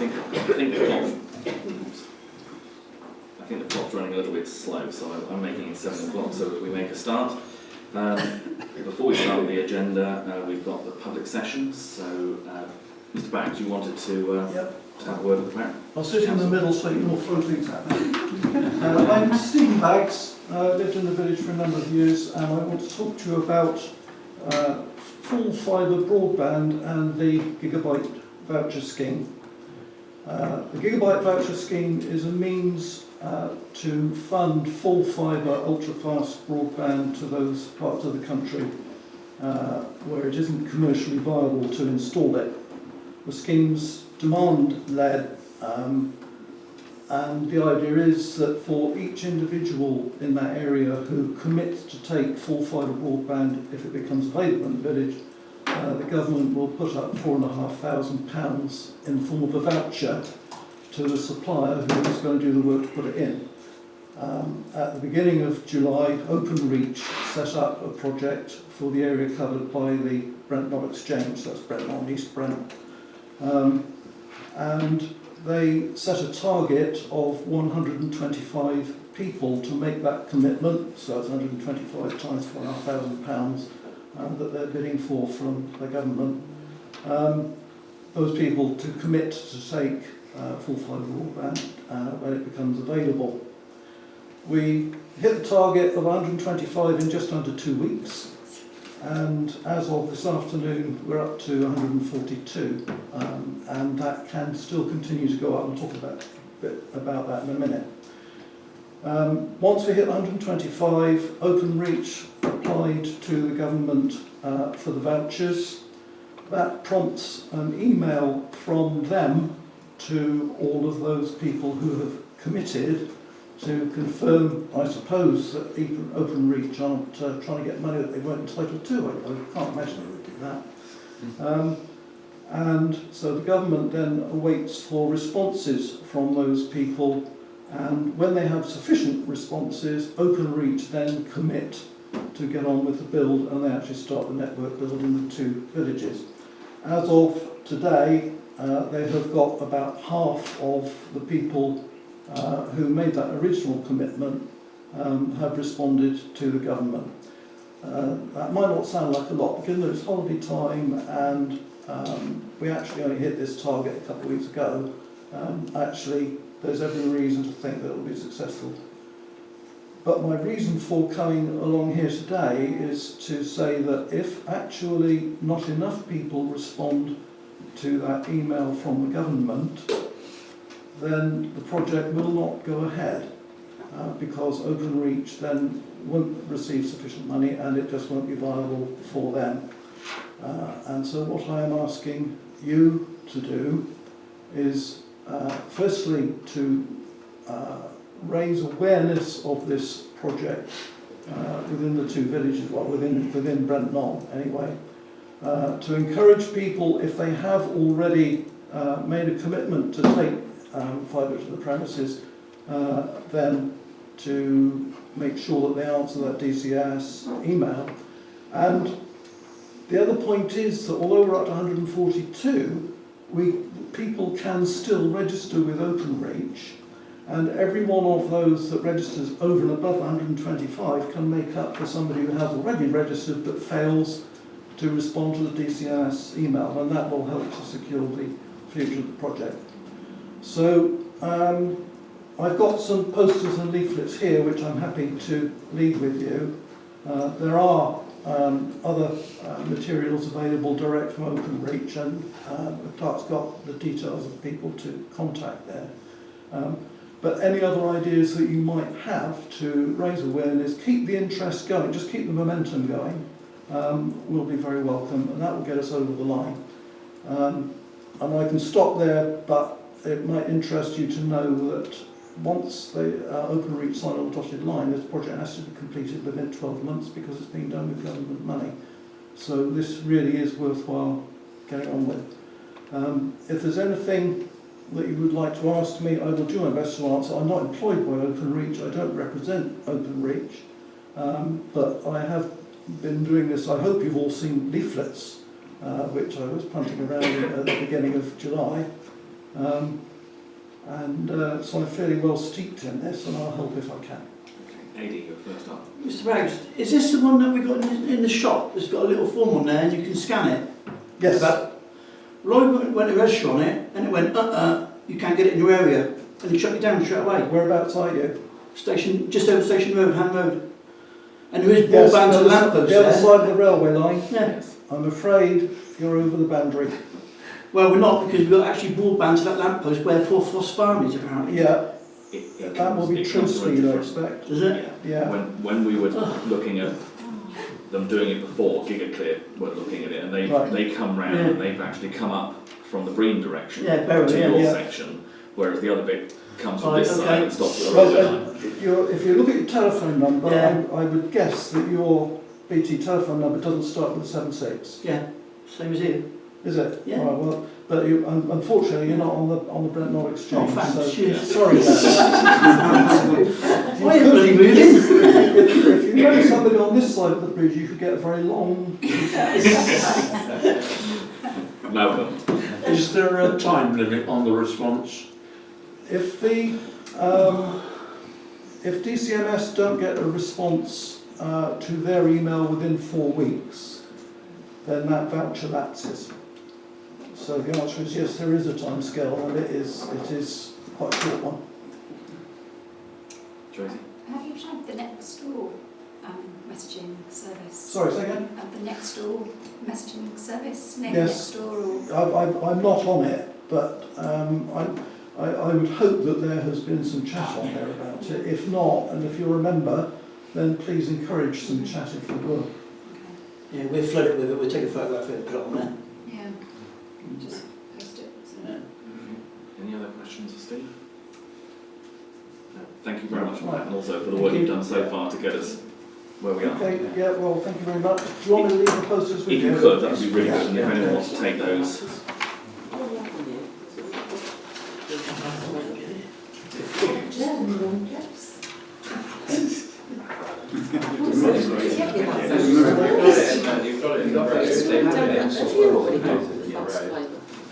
think the clock's running a little bit slow, so I'm making it 7 o'clock so that we make a start. Before we start the agenda, we've got the public sessions. So, Mr. Baggs, you wanted to have a word with the parent? I'll sit in the middle so you can all throw things at me. I'm Stephen Baggs, lived in the village for a number of years, and I want to talk to you about full fibre broadband and the gigabyte voucher scheme. The gigabyte voucher scheme is a means to fund full fibre ultra-fast broadband to those parts of the country where it isn't commercially viable to install it. The scheme's demand-led, and the idea is that for each individual in that area who commits to take full fibre broadband if it becomes available in the village, the government will put up £4,500 in the form of a voucher to the supplier who is going to do the work to put it in. At the beginning of July, Openreach set up a project for the area covered by the Brent Knoll Exchange, that's Brent Knoll and East Brent. And they set a target of 125 people to make that commitment, so it's 125 times £4,500 that they're bidding for from the government. Those people to commit to take full fibre broadband when it becomes available. We hit the target of 125 in just under 2 weeks, and as of this afternoon we're up to 142, and that can still continue to go up. I'll talk a bit about that in a minute. Once we hit 125, Openreach applied to the government for the vouchers. That prompts an email from them to all of those people who have committed to confirm, I suppose, that Openreach aren't trying to get money that they weren't entitled to. I can't imagine they would do that. And so the government then awaits for responses from those people, and when they have sufficient responses, Openreach then commit to get on with the build, and they actually start the network build in the 2 villages. As of today, they have got about half of the people who made that original commitment have responded to the government. That might not sound like a lot, but given that it's holiday time and we actually only hit this target a couple of weeks ago, actually there's every reason to think that it will be successful. But my reason for coming along here today is to say that if actually not enough people respond to that email from the government, then the project will not go ahead because Openreach then won't receive sufficient money and it just won't be viable for them. And so what I am asking you to do is firstly to raise awareness of this project within the 2 villages, well within Brent Knoll anyway, to encourage people, if they have already made a commitment to take fibre to the premises, then to make sure that they answer that DCS email. And the other point is that although we're up to 142, people can still register with Openreach, and every one of those that registers over and above 125 can make up for somebody who has already registered but fails to respond to the DCS email, and that will help to secure the future of the project. So I've got some posters and leaflets here which I'm happy to leave with you. There are other materials available direct from Openreach, and the clerk's got the details of people to contact there. But any other ideas that you might have to raise awareness, keep the interest going, just keep the momentum going, will be very welcome, and that will get us over the line. And I can stop there, but it might interest you to know that once the Openreach sign on the dotted line, this project has to be completed within 12 months because it's being done with government money. So this really is worthwhile getting on with. If there's anything that you would like to ask me, I will do my best to answer. I'm not employed by Openreach, I don't represent Openreach, but I have been doing this. I hope you've all seen leaflets, which I was punting around at the beginning of July. So I'm fairly well steeped in this, and I'll help if I can. Okay, AD, you're first up. Mr. Braggs, is this the one that we got in the shop that's got a little form on there and you can scan it? Yes. But Lloyd went to register on it and it went, you can't get it in your area. And he shut it down straight away. Whereabouts are you? Station, just over Station Road, Hand Road. And there is Yes, broadband to the lamppost the other there. side of the railway line. Yeah. I'm afraid you're over the boundary. Well, we're not, because we've got actually broadband to that lamppost where poor Foss Farm is, apparently. Yeah, It that will be it true comes from a speed, I different- expect. Does it? Yeah. When we were looking at them doing it before, GigaClear were looking at it, and they come round Yeah. and they've actually come up from the Breen direction Yeah, Berwick, to yeah, your yeah. section, whereas the other bit comes from Right, this okay. side and stops at the Well, railway line. if you look at your telephone number, Yeah. I would guess that your BT telephone number doesn't start with 76. Yeah, same as here. Is it? Yeah. Right, well, but you, unfortunately, you're not on the Brent Knoll exchange. Oh, thanks, so cheers. sorry about that. Why are you bloody moving? If you know somebody on this side of the bridge, you could get a very long. Malcolm. Is there a time limit on the response? If DCMS don't get a response to their email within 4 weeks, then that voucher lapses. So the answer is yes, there is a time scale, and it is quite a short one. Tracy? Have you tried the next door messaging service? Sorry, say again? The next door messaging service, maybe Yes. next door or... I'm not on it, but I would hope that there has been some chat on there about it. If not, and if you remember, then please encourage some chat if you will. Okay. Yeah, we'll flood it with it, we'll take a photograph of it and put it on there. Yeah, just post it. So. Yeah. Any other questions for Steve? No. Thank you very much for Right. that, and also for the Thank work you. you've done so far to get us where we are. Okay, yeah, well, thank you very much. Do you want me to leave the posters with If you could, that would be really good, and if anyone wants to take those.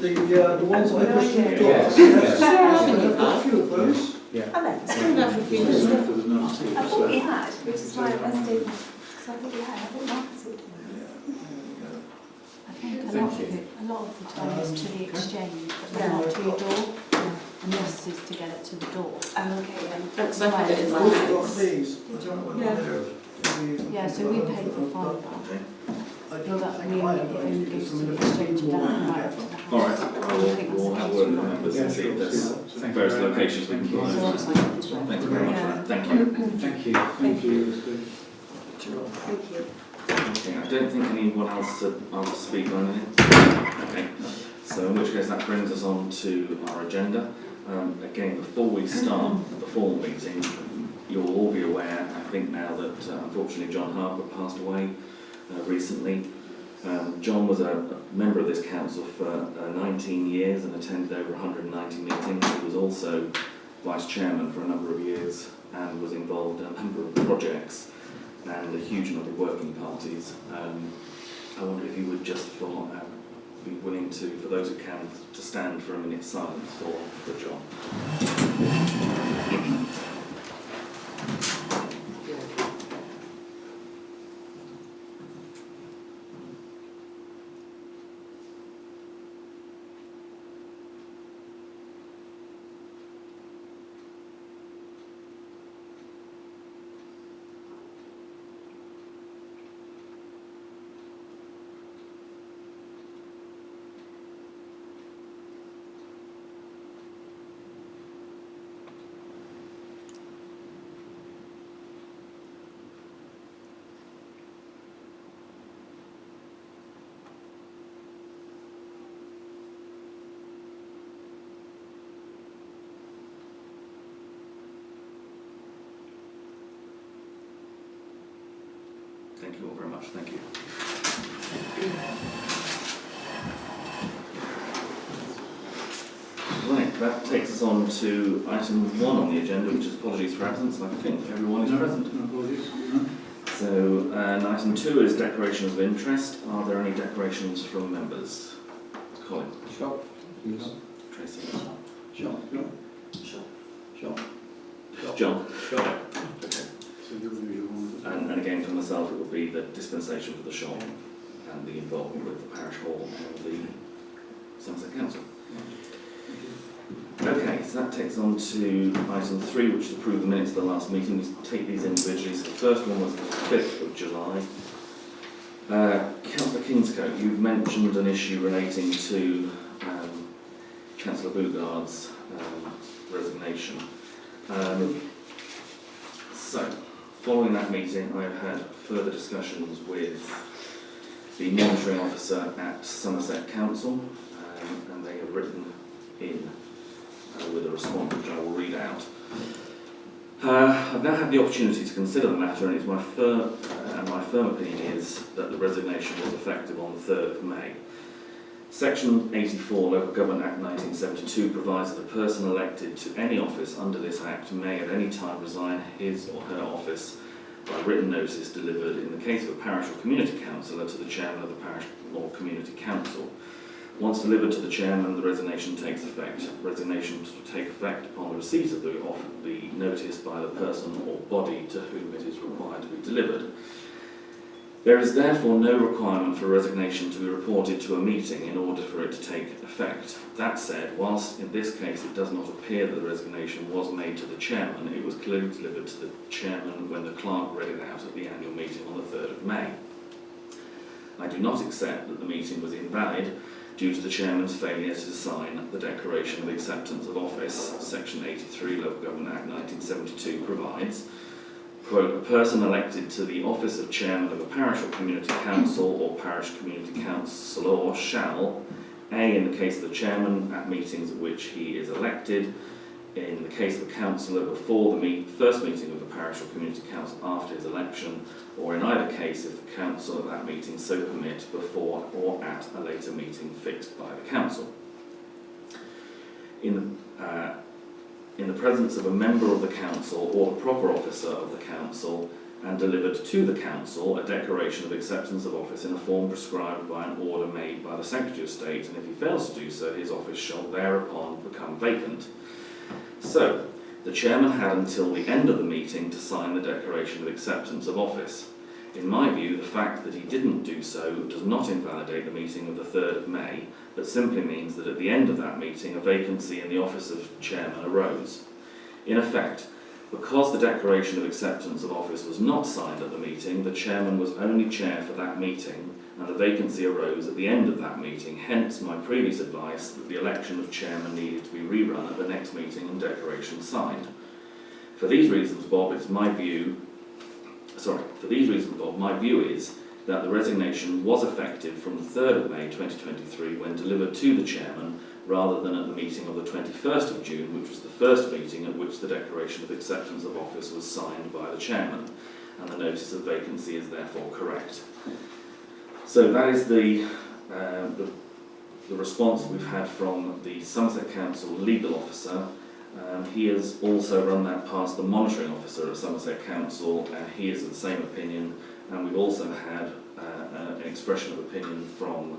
The ones I pushed in the door. Yeah. Yes, I've got a few of those. I thought we had, which is why I messaged, because I thought we had, I thought Marcus would. I think a lot of the time is to the exchange, but not to your door. And this is to get it to the door. Oh, okay, then. That's why it's I've also got these. Yeah, so we pay for £5. Well, that really only goes to the exchange and doesn't right up to the house. All right, I think we'll have a word with the members and see if there's various locations we can So find. it's like it's right. Thanks very much for that, thank you. Thank you. Thank you. Okay, I don't think anyone else asked to speak or anything. Okay, so in which case that brings us on to our agenda. Again, before we start the formal meeting, you'll all be aware, I think now, that unfortunately John Harper passed away recently. John was a member of this council for 19 years and attended over 190 meetings. He was also vice chairman for a number of years and was involved in a number of projects and a huge number of working parties. I wonder if you would just be willing to, for those who can, to stand for a minute's silence for John. Thank you all very much. Thank you. Right, that takes us on to item 1 on the agenda, which is apologies for absence. I think everyone is present. No apologies. So, and item 2 is declarations of interest. Are there any declarations from members? Colin? Sure. Yes. Tracy? John. John? Okay. And again, for myself, it would be the dispensation for the shop and the involvement with the parish hall and the Somerset Council. Okay, so that takes on to item 3, which is approve the minutes of the last meeting. We take these individually. So the first one was the 5th of July. Councillor Kingscote, you've mentioned an issue relating to Councillor Bougard's resignation. So, following that meeting, I've had further discussions with the monitoring officer at Somerset Council, and they have written in with a response which I will read out. I've now had the opportunity to consider the matter, and it's my firm opinion is that the resignation was effective on the 3rd of May. Section 84, Local Government Act 1972, provides that a person elected to any office under this Act may at any time resign his or her office by written notice delivered in the case of a parish or community councillor to the chairman of the parish or community council. Once delivered to the chairman, the resignation takes effect. Resignations will take effect upon the receipt of the notice by the person or body to whom it is required to be delivered. There is therefore no requirement for resignation to be reported to a meeting in order for it to take effect. That said, whilst in this case it does not appear that the resignation was made to the chairman, it was clearly delivered to the chairman when the clerk read it out at the annual meeting on the 3rd of May. I do not accept that the meeting was invalid due to the chairman's failure to sign the Declaration of Acceptance of Office. Section 83, Local Government Act 1972 provides, quote, a person elected to the office of chairman of a parish or community council or parish community councillor shall, A, in the case of the chairman, at meetings at which he is elected, in the case of a councillor before the first meeting of the parish or community council after his election, or in either case if the council at that meeting so permit before or at a later meeting fixed by the council. In the presence of a member of the council or the proper officer of the council, and delivered to the council a declaration of acceptance of office in a form prescribed by an order made by the Secretary of State, and if he fails to do so, his office shall thereupon become vacant. So, the chairman had until the end of the meeting to sign the declaration of acceptance of office. In my view, the fact that he didn't do so does not invalidate the meeting of the 3rd of May, but simply means that at the end of that meeting, a vacancy in the office of chairman arose. In effect, because the declaration of acceptance of office was not signed at the meeting, the chairman was only chair for that meeting, and a vacancy arose at the end of that meeting. Hence my previous advice that the election of chairman needed to be rerun at the next meeting and declaration signed. For these reasons, Bob, my view is that the resignation was effective from the 3rd of May 2023 when delivered to the chairman, rather than at the meeting of the 21st of June, which was the first meeting at which the declaration of acceptance of office was signed by the chairman, and the notice of vacancy is therefore correct. So that is the response we've had from the Somerset Council legal officer. He has also run that past the monitoring officer of Somerset Council, and he is of the same opinion. And we've also had an expression of opinion from